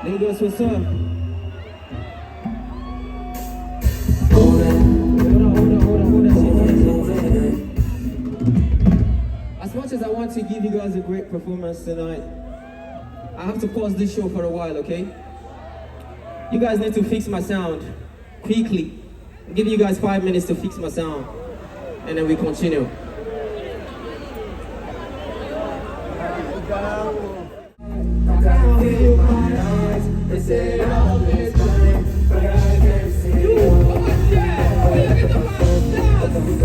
Lagos, what's up? As much as I want to give you guys a great performance tonight, I have to pause this show for a while, okay? You guys need to fix my sound quickly. I'll give you guys 5 minutes to fix my sound, and then we continue. They say all this time, but I can't see you. Oh yeah, look at the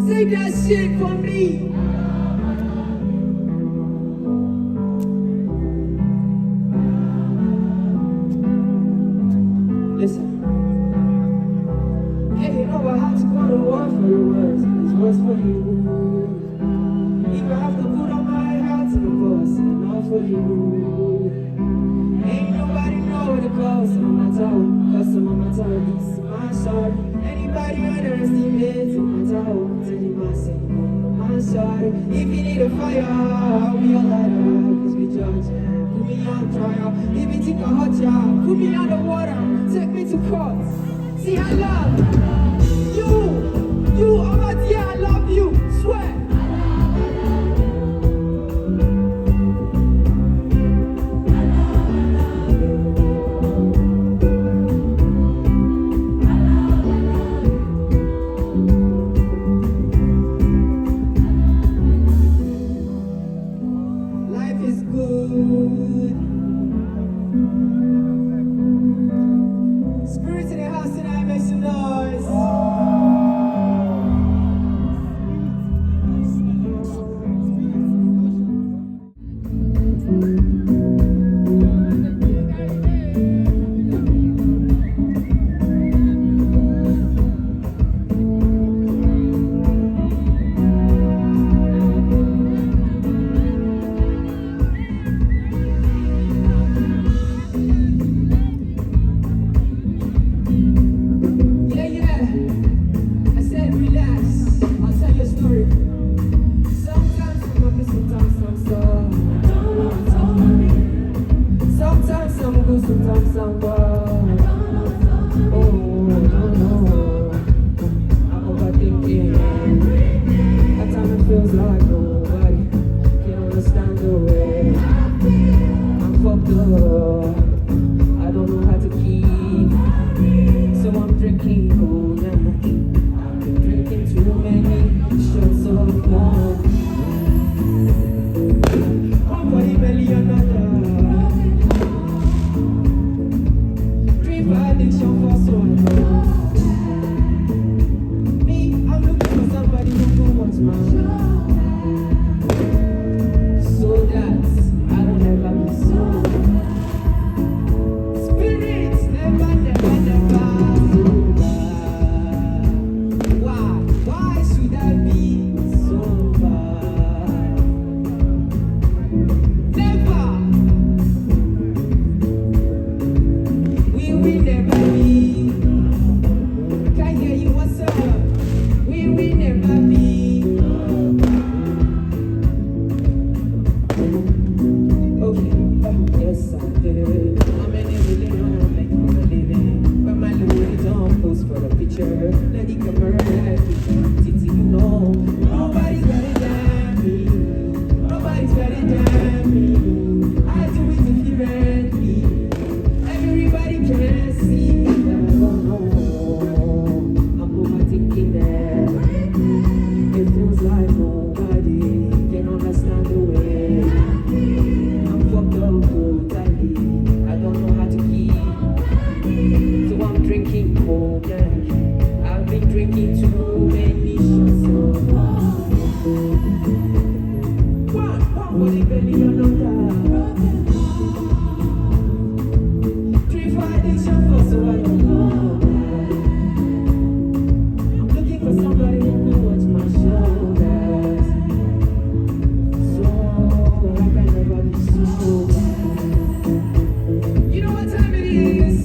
Say that shit for me. Listen. Hey, you know I have to go to war for your words. It's words for you. If I have to put on my hat to the boss, and all for you. Ain't nobody know what it costs on my toe. Custom on my toe, this is my shot. Anybody underestimates on my toe, tell you my sin, my shot. If you need a fire, I'll be your lighter. Cause we judge, put me on trial. If you think a hot job, put me underwater. Take me to court. See, I love you. You, Amati, I love you. Swear. Life is good. Spirits in the house tonight, make some noise. Yeah, yeah. I said relax. I'll tell you a story. Sometimes I'm happy, sometimes I'm sad. Sometimes I'm good, sometimes I'm bad. Oh, I don't know. I'm overthinking. At times it feels like nobody can understand the way I'm fucked up. I don't know how to keep. So I'm drinking cognac. I've been drinking too many shots of wine. One for the belly, another. Drink for addiction for so long. Me, I'm looking for somebody who can watch my so that I don't ever be sober. Spirits never, never, never sober. Why? Why should I be sober? Never. We will never be. Can't hear you, what's up? We will never be. Okay, yes I did. I'm in a million, I'm like for a living. But my Louis don't post for a picture. Let it come around, Titi, you know. Nobody's better than me. Nobody's better than me. I do it differently. Everybody can see that I don't know. I'm overthinking that. It feels like nobody can understand the way I'm fucked up totally. I don't know how to keep. So I'm drinking cognac. I've been drinking too many shots of one for the belly, another. Three for addiction for so I don't know. I'm looking for somebody who will watch my shoulders. So I can never be sober. You know what time it is?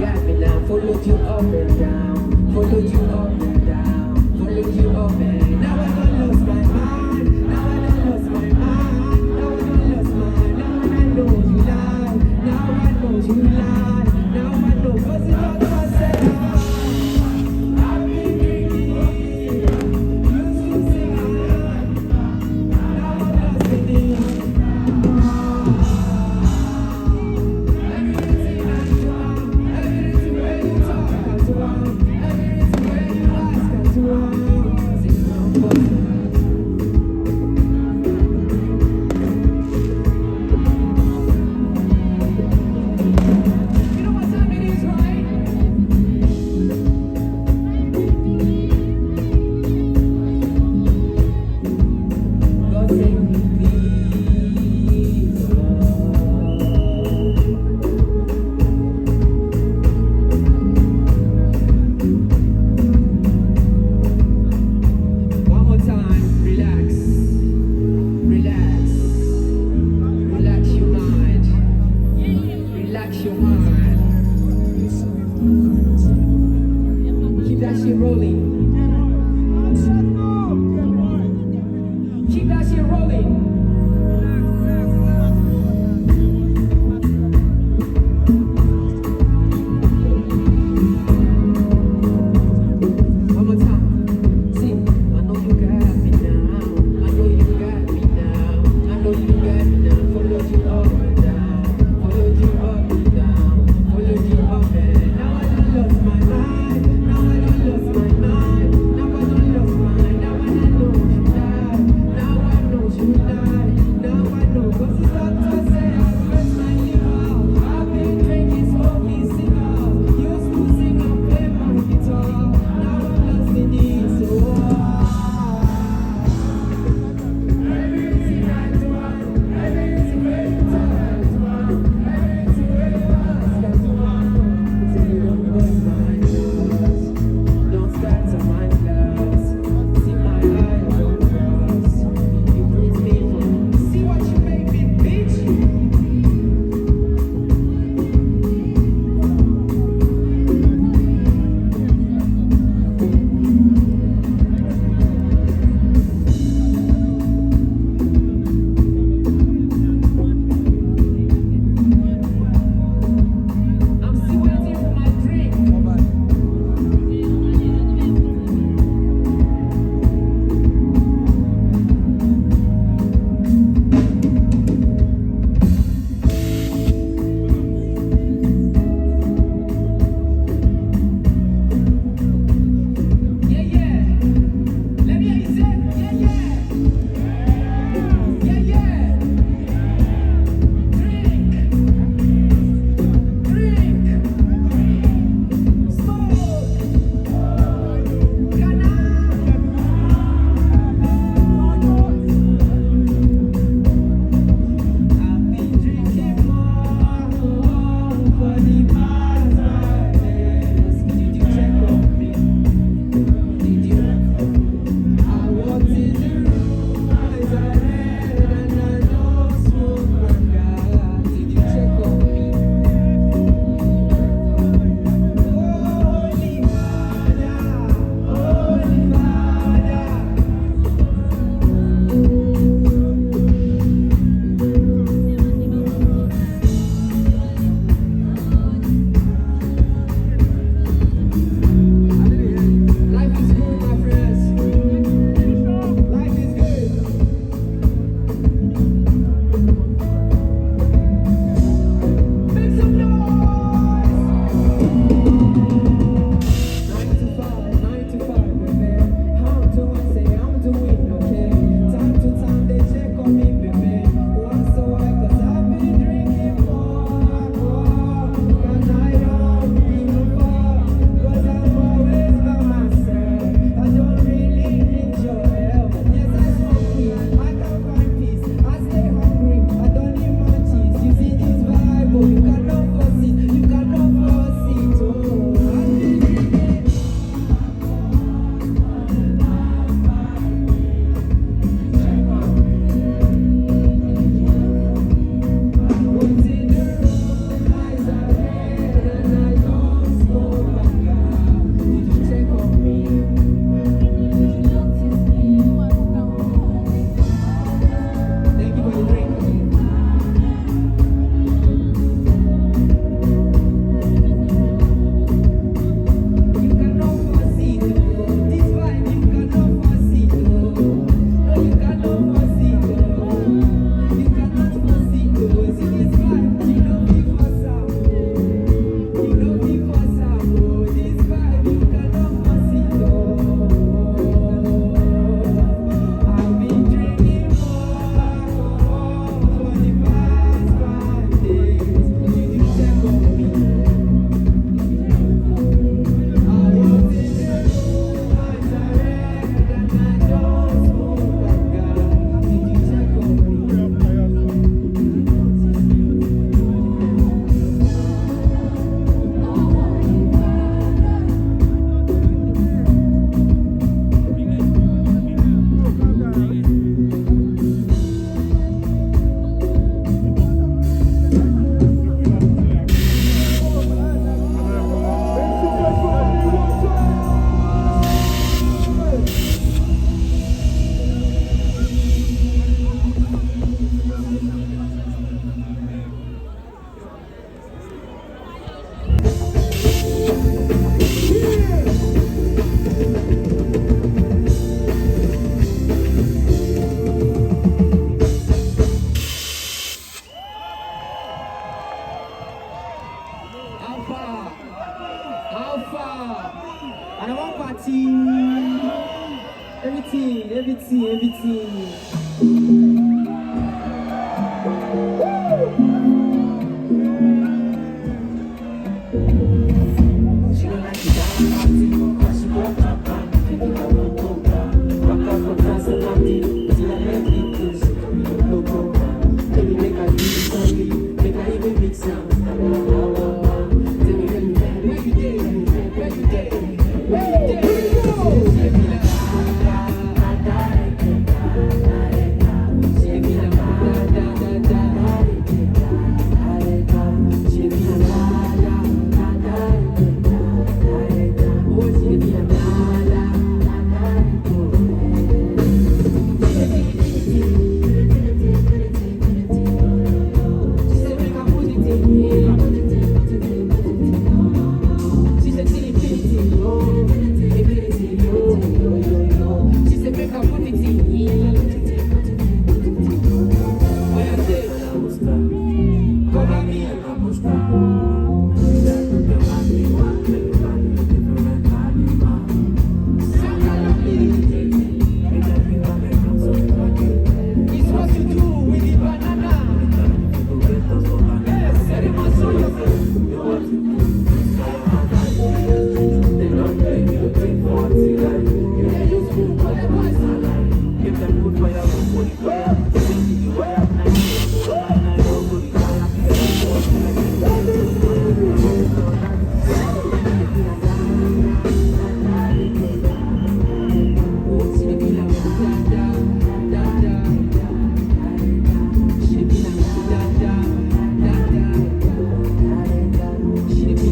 got me now. Followed you up and down, followed you up and down, followed you up and now I done lost my mind. Now I done lost my mind. Now I done lost my mind. Now I know you lie. Now I know you lie. Now I know 'cause it's not myself. I've been drinking. Used to sing along. Now I'm lost in it. Everything I do, everything where you talk, I do. Everything where you ask, I do. Sing along, boy. You know what time it is, right? I want party. Everything. She don't like to dance party, but she go up and take it up and go down. Rock out from France and London, till I make it to she come in the logo. Baby, make her do the song, make her even mix sound. Tell me where you at, where you dey, where you dey, where you dey. She be like she be like she be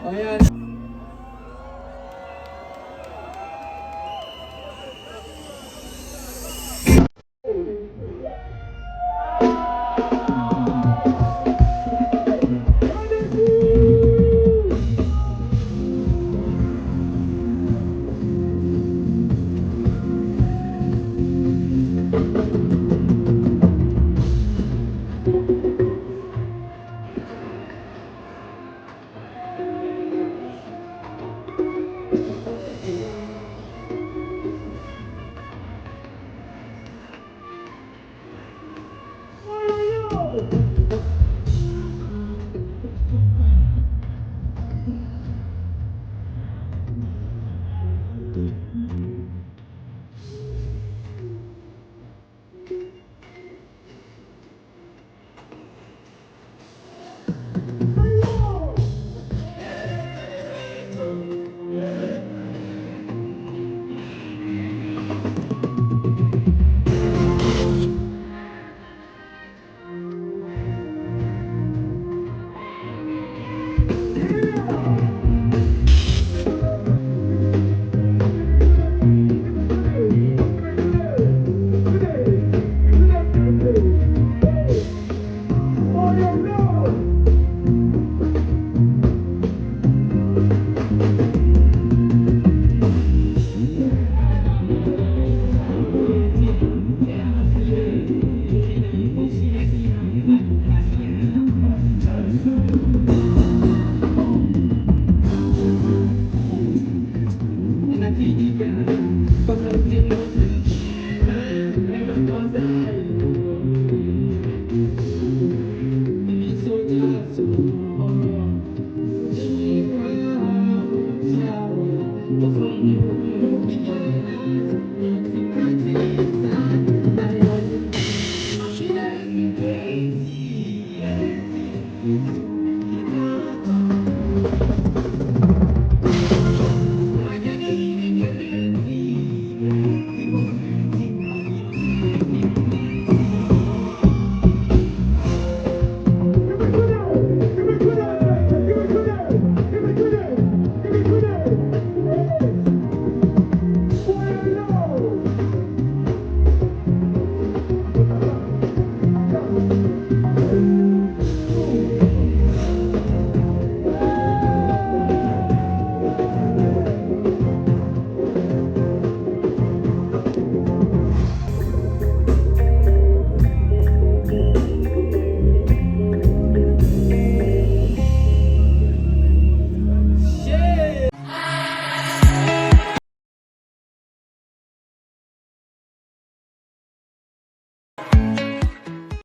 Oh yeah. so